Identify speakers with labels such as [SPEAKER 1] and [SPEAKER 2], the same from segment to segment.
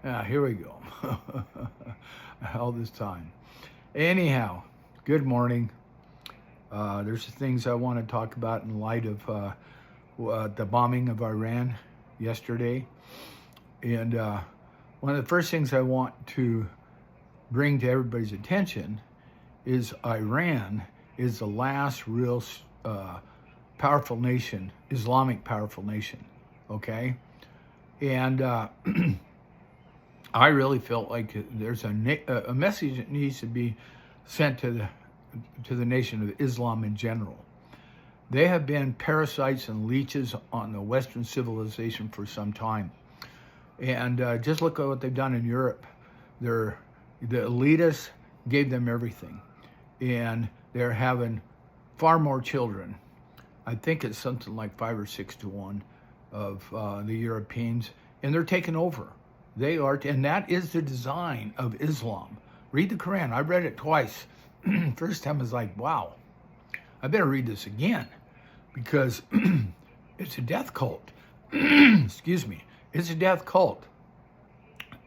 [SPEAKER 1] Here we go. All this time. Anyhow, good morning. There's things I want to talk about in light of the bombing of Iran yesterday. And one of the first things I want to bring to everybody's attention is Iran is the last real powerful nation, Islamic powerful nation, okay? And I really felt like there's a message that needs to be sent to the nation of Islam in general. They have been parasites and leeches on the Western civilization for some time. And just look at what they've done in Europe. The elitists gave them everything. And they're having far more children. I think it's something like 5 or 6 to 1 of the Europeans. And they're taking over. They are, and that is the design of Islam. Read the Quran. I read it twice. First time I was like, wow, I better read this again because it's a death cult. Excuse me. It's a death cult.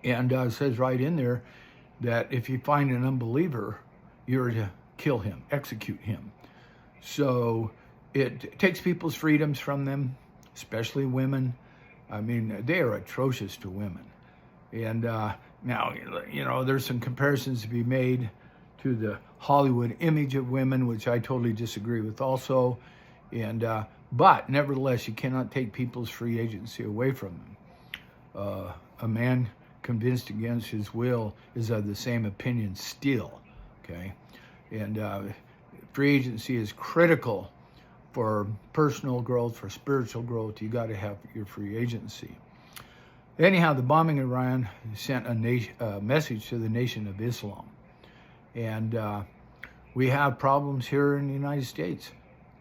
[SPEAKER 1] And it says right in there that if you find an unbeliever, you're to kill him, execute him. So it takes people's freedoms from them, especially women. I mean, they are atrocious to women. And now, there's some comparisons to be made to the Hollywood image of women, which I totally disagree with also. And but nevertheless, you cannot take people's free agency away from them. A man convinced against his will is of the same opinion still, okay? And free agency is critical for personal growth, for spiritual growth. You got to have your free agency. Anyhow, the bombing in Iran sent a message to the nation of Islam. And we have problems here in the United States.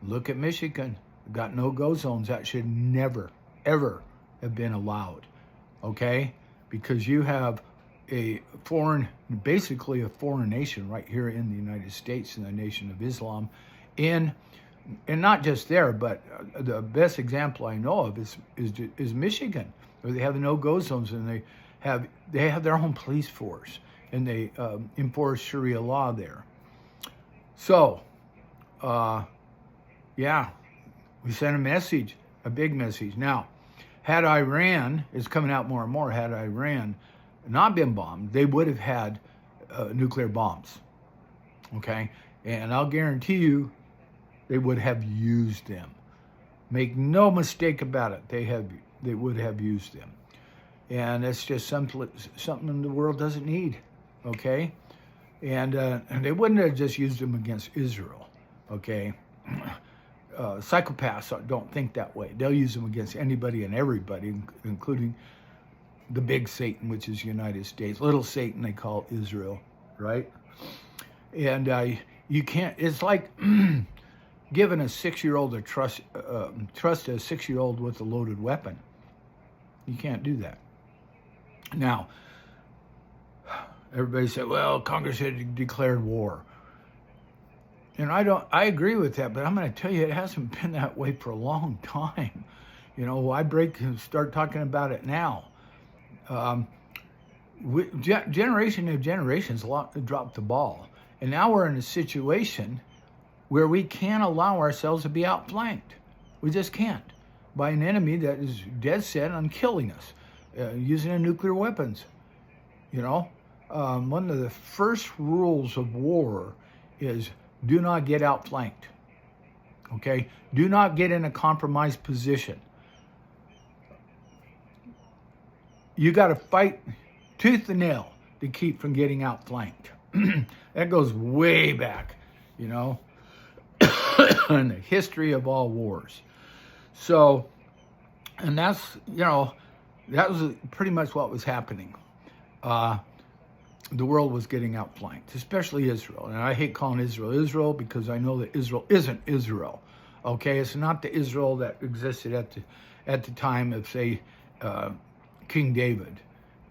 [SPEAKER 1] Look at Michigan. Got no-go zones. That should never, ever have been allowed, okay? Because you have basically a foreign nation right here in the United States, in the nation of Islam. And not just there, but the best example I know of is Michigan, where they have the no-go zones, and they have their own police force, and they enforce Sharia law there. So, yeah, we sent a message, a big message. Now, had Iran, it's coming out more and more, had Iran not been bombed, they would have had nuclear bombs, okay? And I'll guarantee you, they would have used them. Make no mistake about it, they would have used them. And that's just something the world doesn't need, okay? And they wouldn't have just used them against Israel, okay? Psychopaths don't think that way. They'll use them against anybody and everybody, including the big Satan, which is the United States. Little Satan, they call Israel, right? And you can't, it's like giving a 6-year-old a trust a 6-year-old with a loaded weapon. You can't do that. Now, everybody said, well, Congress had declared war. And I agree with that, but I'm going to tell you, it hasn't been that way for a long time. Why start talking about it now? Generation of generations dropped the ball. And now we're in a situation where we can't allow ourselves to be outflanked. We just can't. By an enemy that is dead set on killing us, using nuclear weapons. One of the first rules of war is do not get outflanked, okay? Do not get in a compromised position. You got to fight tooth and nail to keep from getting outflanked. That goes way back, in the history of all wars. So, and that was pretty much what was happening. The world was getting outflanked, especially Israel. And I hate calling Israel Israel because I know that Israel isn't Israel. Okay, it's not the Israel that existed at the time of, say, King David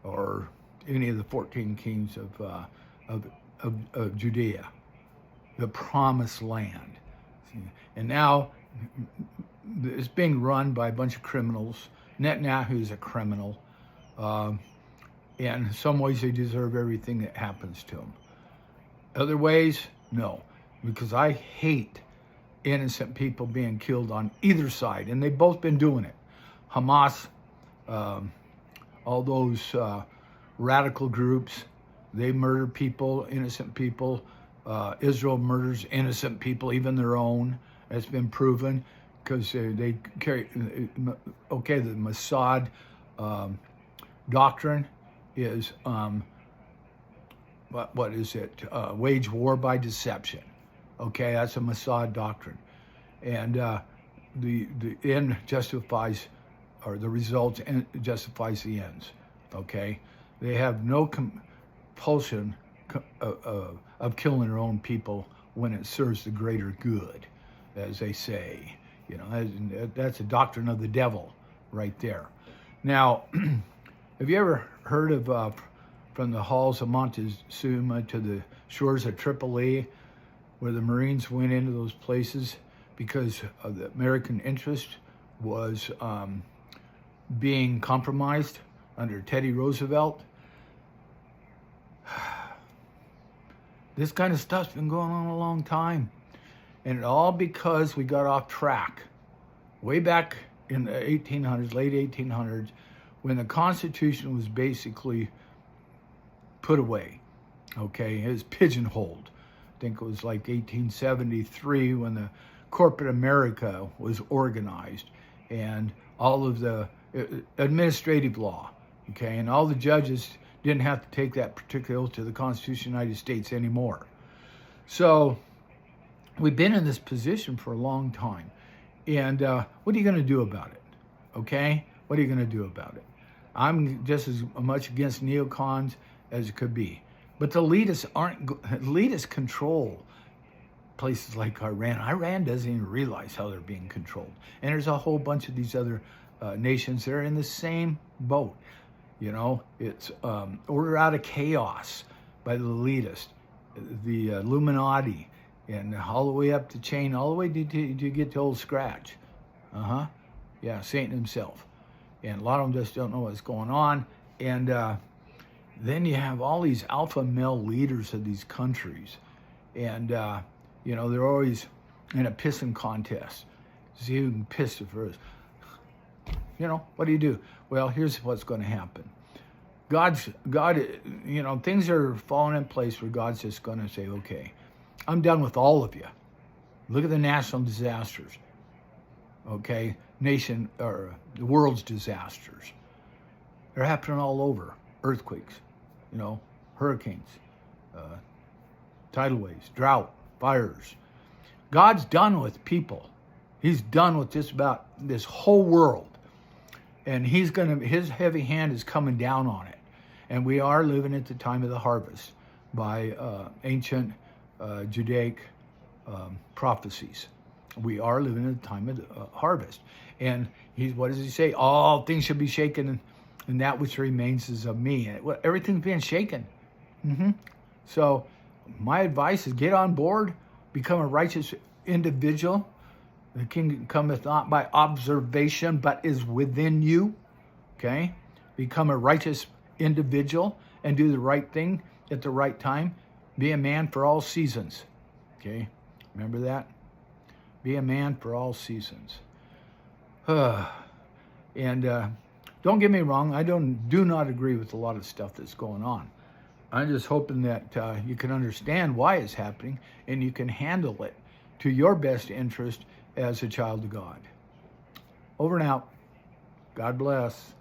[SPEAKER 1] or any of the 14 kings of Judea, the promised land. And now it's being run by a bunch of criminals. Netanyahu is a criminal. And in some ways, they deserve everything that happens to them. Other ways, no. Because I hate innocent people being killed on either side. And they've both been doing it. Hamas, all those radical groups, they murder people, innocent people. Israel murders innocent people, even their own. That's been proven because they carry, okay, the Mossad doctrine is, what is it? Wage war by deception. Okay, that's a Mossad doctrine. And the end justifies, or the results justifies the ends. Okay, they have no compulsion of killing their own people when it serves the greater good, as they say. You know, that's a doctrine of the devil right there. Now, have you ever heard of from the halls of Montezuma to the shores of Tripoli, where the Marines went into those places because of the American interest was being compromised under Teddy Roosevelt? This kind of stuff's been going on a long time. And all because we got off track way back in the 1800s, late 1800s, when the Constitution was basically put away. Okay, it was pigeonholed. I think it was like 1873 when the corporate America was organized, and all of the administrative law, okay, and all the judges didn't have to take that particular oath to the Constitution of the United States anymore. So we've been in this position for a long time. And what are you going to do about it? Okay? What are you going to do about it? I'm just as much against neocons as it could be. But the elitists control places like Iran. Iran doesn't even realize how they're being controlled. And there's a whole bunch of these other nations that are in the same boat. You know, it's order out of chaos by the elitists, the Illuminati, and all the way up the chain, all the way to get to Old Scratch. Yeah, Satan himself. And a lot of them just don't know what's going on. And then you have all these alpha male leaders of these countries. And, you know, they're always in a pissing contest. See who can piss the first. You know, what do? Well, here's what's going to happen. God, you know, things are falling in place where God's just going to say, okay, I'm done with all of you. Look at the national disasters. Okay, the world's disasters. They're happening all over. Earthquakes, you know, hurricanes, tidal waves, drought, fires. God's done with people. He's done with just about this whole world. And his heavy hand is coming down on it. And we are living at the time of the harvest by ancient Judaic prophecies. We are living in the time of the harvest. And what does he say? All things should be shaken, and that which remains is of me. And everything's being shaken. So my advice is get on board, become a righteous individual. The kingdom cometh not by observation, but is within you. Okay? Become a righteous individual and do the right thing at the right time. Be a man for all seasons. Okay? Remember that? Be a man for all seasons. And don't get me wrong, I do not agree with a lot of stuff that's going on. I'm just hoping that you can understand why it's happening and you can handle it to your best interest as a child of God. Over and out. God bless.